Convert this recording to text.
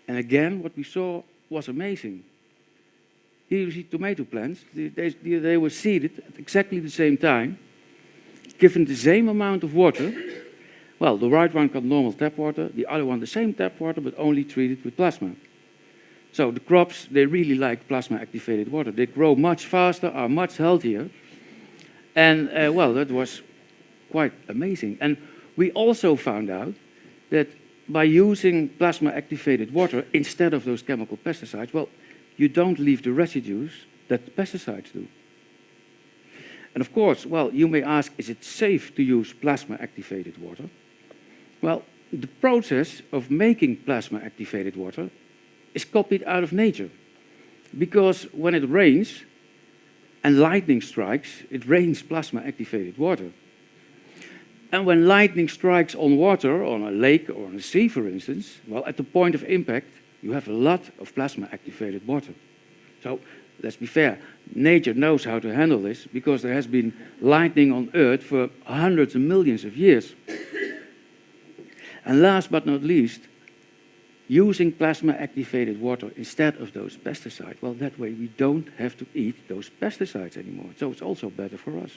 And again, what we saw was amazing. Here you see tomato plants. They were seeded at exactly the same time, given the same amount of water. Well, the right one got normal tap water, the other one the same tap water, but only treated with plasma. So the crops, they really like plasma-activated water. They grow much faster, are much healthier. And, well, that was quite amazing. And we also found out that by using plasma-activated water instead of those chemical pesticides, well, you don't leave the residues that the pesticides do. And of course, well, you may ask, is it safe to use plasma-activated water? Well, the process of making plasma-activated water is copied out of nature. Because when it rains and lightning strikes, it rains plasma-activated water. And when lightning strikes on water, on a lake or on a sea, for instance, well, at the point of impact, you have a lot of plasma-activated water. So let's be fair, nature knows how to handle this because there has been lightning on Earth for hundreds of millions of years. And last but not least, using plasma-activated water instead of those pesticides, well, that way we don't have to eat those pesticides anymore. So it's also better for us.